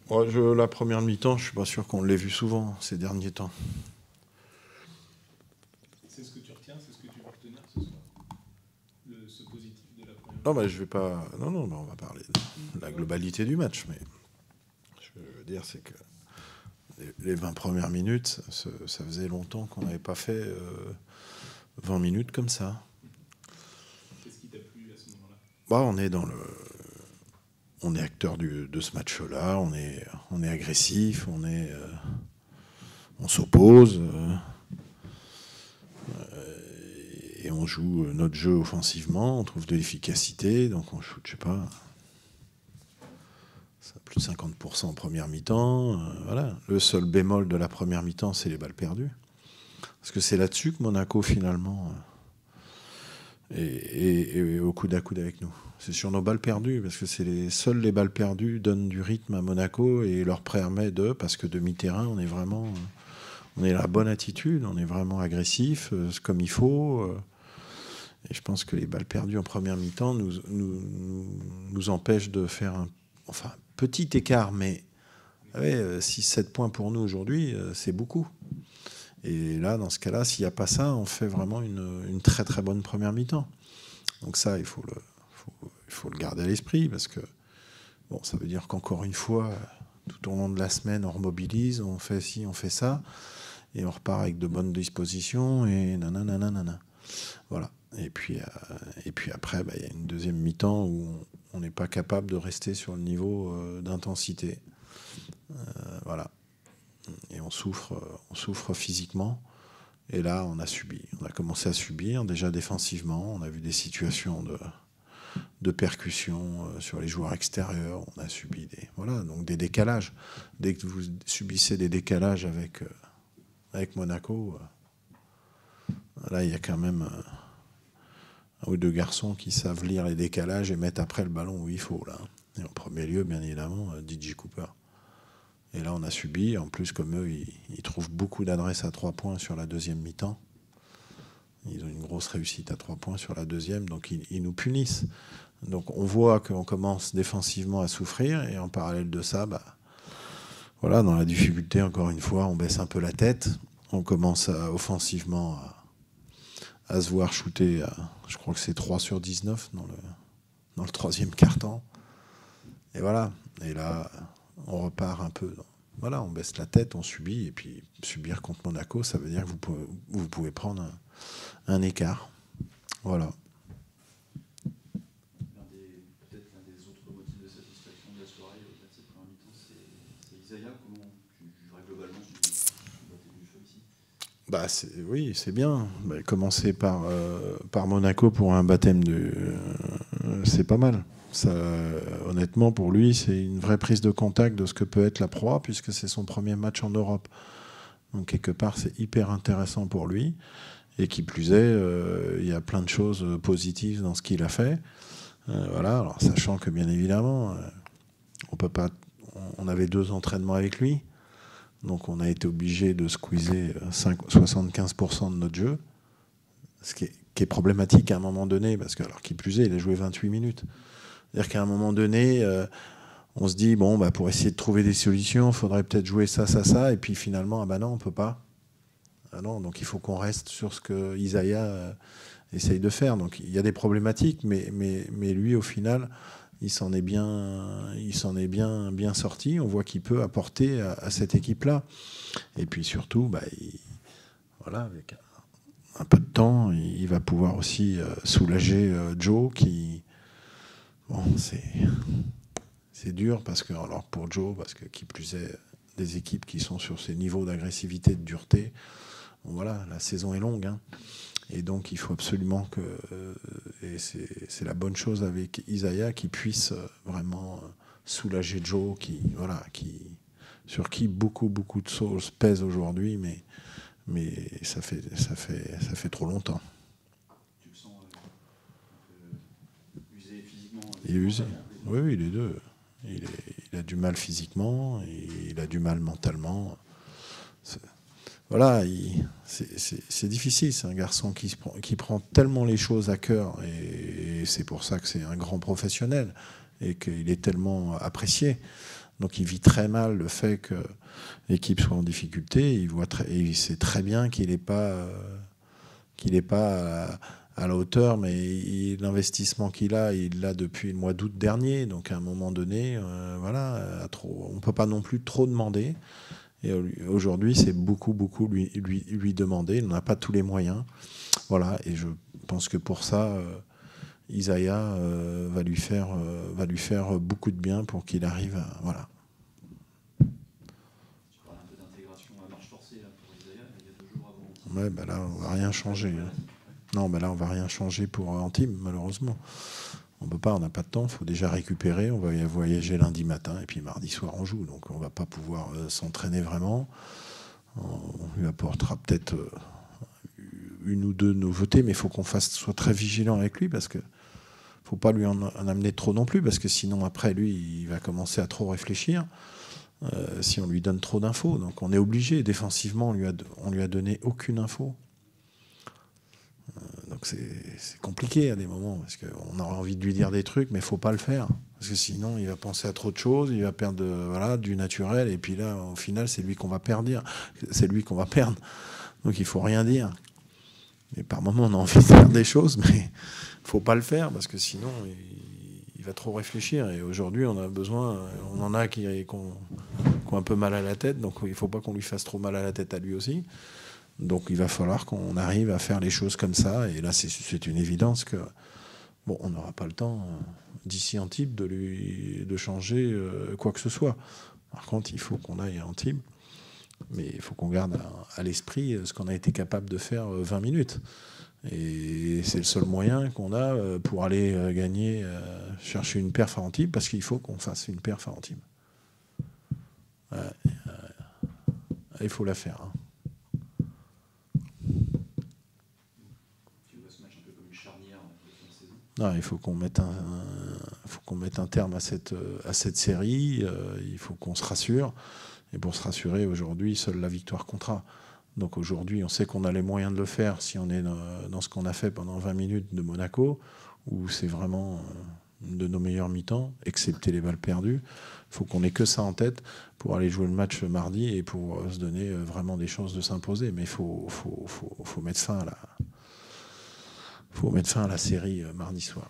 La première mi-temps, je suis pas sûr qu'on l'ait vu souvent ces derniers temps. C'est ce que tu retiens, c'est ce que tu veux retenir ce soir, ce positif de la première Non, je vais pas. Non, on va parler de la globalité du match, mais je veux dire, c'est que les 20 premières minutes, ça faisait longtemps qu'on n'avait pas fait 20 minutes comme ça. Qu'est-ce qui t'a plu à ce moment-là? On est acteur de ce match-là, on est agressif, on s'oppose et on joue notre jeu offensivement, on trouve de l'efficacité, donc on shoot, je sais pas, plus de 50% en première mi-temps. Voilà. Le seul bémol de la première mi-temps, c'est les balles perdues. Parce que c'est là-dessus que Monaco, finalement, est au coude à coude avec nous. C'est sur nos balles perdues, parce que seules les balles perdues donnent du rythme à Monaco et leur permet parce que demi-terrain, on est la bonne attitude, on est vraiment agressif, comme il faut. Et je pense que les balles perdues en première mi-temps nous empêchent de faire un petit écart, mais 6-7 points pour nous aujourd'hui, c'est beaucoup. Et là, dans ce cas-là, s'il n'y a pas ça, on fait vraiment une très très bonne première mi-temps. Donc ça, il faut le garder à l'esprit, parce que ça veut dire qu'encore une fois, tout au long de la semaine, on remobilise, on fait ci, on fait ça, et on repart avec de bonnes dispositions, et nanana. Voilà. Et puis après, il y a une deuxième mi-temps où on n'est pas capable de rester sur le niveau d'intensité. Voilà. Et on souffre physiquement. Et là, on a commencé à subir, déjà défensivement. On a vu des situations de percussion sur les joueurs extérieurs. On a subi donc des décalages. Dès que vous subissez des décalages avec Monaco, là, il y a quand même un ou deux garçons qui savent lire les décalages et mettre après le ballon où il faut. Là. Et en premier lieu, bien évidemment, DJ Cooper. Et là, on a subi. En plus, comme eux, ils trouvent beaucoup d'adresses à 3 points sur la deuxième mi-temps. Ils ont une grosse réussite à 3 points sur la deuxième, donc ils nous punissent. Donc on voit qu'on commence défensivement à souffrir, et en parallèle de ça, dans la difficulté, encore une fois, on baisse un peu la tête. On commence offensivement à se voir shooter, je crois que c'est 3 sur 19 dans le troisième quart-temps. Et voilà. Et là, on repart un peu. On baisse la tête, on subit. Et puis, subir contre Monaco, ça veut dire que vous pouvez prendre un écart. Voilà. Peut-être l'un des autres motifs de satisfaction de la soirée, au-delà de cette première mi-temps, c'est Isaiah. Comment tu jugerais globalement son bâti du choix ici? Oui, c'est bien. Commencer par Monaco pour un baptême c'est pas mal. Ça, honnêtement, pour lui, c'est une vraie prise de contact de ce que peut être la proie, puisque c'est son premier match en Europe. Donc, quelque part, c'est hyper intéressant pour lui. Et qui plus est, il y a plein de choses positives dans ce qu'il a fait. Voilà. Alors, sachant que, bien évidemment, on avait 2 entraînements avec lui. Donc, on a été obligé de squeezer 75% de notre jeu. Ce qui est problématique à un moment donné, parce que, alors qui plus est, il a joué 28 minutes. C'est-à-dire qu'à un moment donné, on se dit, pour essayer de trouver des solutions, il faudrait peut-être jouer ça, et puis finalement, non, on ne peut pas. Ah non, donc il faut qu'on reste sur ce que Isaiah essaye de faire. Donc il y a des problématiques, mais lui, au final, il s'en est bien sorti. On voit qu'il peut apporter à cette équipe-là. Et puis surtout, avec un peu de temps, il va pouvoir aussi soulager Joe, qui... c'est dur pour Joe, parce que qui plus est, des équipes qui sont sur ces niveaux d'agressivité, de dureté, la saison est longue, hein. Et donc il faut absolument que, et c'est la bonne chose avec Isaiah, qui puisse vraiment soulager Joe, sur qui beaucoup de choses pèsent aujourd'hui, mais ça fait trop longtemps. Tu le sens usé physiquement? Il est usé. Oui, les deux. Il a du mal physiquement, et il a du mal mentalement. C'est difficile. C'est un garçon qui prend tellement les choses à cœur, et c'est pour ça que c'est un grand professionnel et qu'il est tellement apprécié. Donc il vit très mal le fait que l'équipe soit en difficulté. Il sait très bien qu'il n'est pas à la hauteur, mais l'investissement qu'il a, il l'a depuis le mois d'août dernier. Donc à un moment donné, voilà, on ne peut pas non plus trop demander. Et aujourd'hui, c'est beaucoup lui demander. Il n'a pas tous les moyens. Voilà, et je pense que pour ça, Isaiah va lui faire beaucoup de bien pour qu'il arrive à... Voilà. Tu parles un peu d'intégration à marche forcée là, pour Isaiah, il y a 2 jours avant. Ouais, bah là, on va rien changer. Non, bah là, on va rien changer pour Antibes, malheureusement. On peut pas, on n'a pas de temps, il faut déjà récupérer. On va voyager lundi matin et puis mardi soir on joue. Donc on va pas pouvoir s'entraîner vraiment. On lui apportera peut-être 1 ou 2 nouveautés, mais il faut qu'on soit très vigilant avec lui parce que faut pas lui en amener trop non plus, parce que sinon après lui il va commencer à trop réfléchir si on lui donne trop d'infos. Donc on est obligé, défensivement on lui a donné aucune info. Donc c'est compliqué à des moments, parce qu'on aurait envie de lui dire des trucs, mais il ne faut pas le faire. Parce que sinon, il va penser à trop de choses, il va perdre du naturel, et puis là, au final, c'est lui qu'on va perdre. C'est lui qu'on va perdre. Donc il ne faut rien dire. Mais par moments, on a envie de faire des choses, mais il ne faut pas le faire, parce que sinon, il va trop réfléchir. Et aujourd'hui, on a besoin, on en a qui ont un peu mal à la tête, donc il ne faut pas qu'on lui fasse trop mal à la tête à lui aussi. Donc il va falloir qu'on arrive à faire les choses comme ça. Et là, c'est une évidence que on n'aura pas le temps d'ici Antibes de changer quoi que ce soit. Par contre, il faut qu'on aille à Antibes, mais il faut qu'on garde à l'esprit ce qu'on a été capable de faire 20 minutes. Et c'est le seul moyen qu'on a pour aller chercher une perf à Antibes, parce qu'il faut qu'on fasse une perf à Antibes. Il faut la faire. Non, il faut qu'on mette un terme à cette série. Il faut qu'on se rassure. Et pour se rassurer, aujourd'hui, seule la victoire comptera. Donc aujourd'hui, on sait qu'on a les moyens de le faire si on est dans ce qu'on a fait pendant 20 minutes de Monaco, où c'est vraiment de nos meilleurs mi-temps, excepté les balles perdues. Il faut qu'on ait que ça en tête pour aller jouer le match mardi et pour se donner vraiment des chances de s'imposer. Mais il faut mettre fin à la série mardi soir.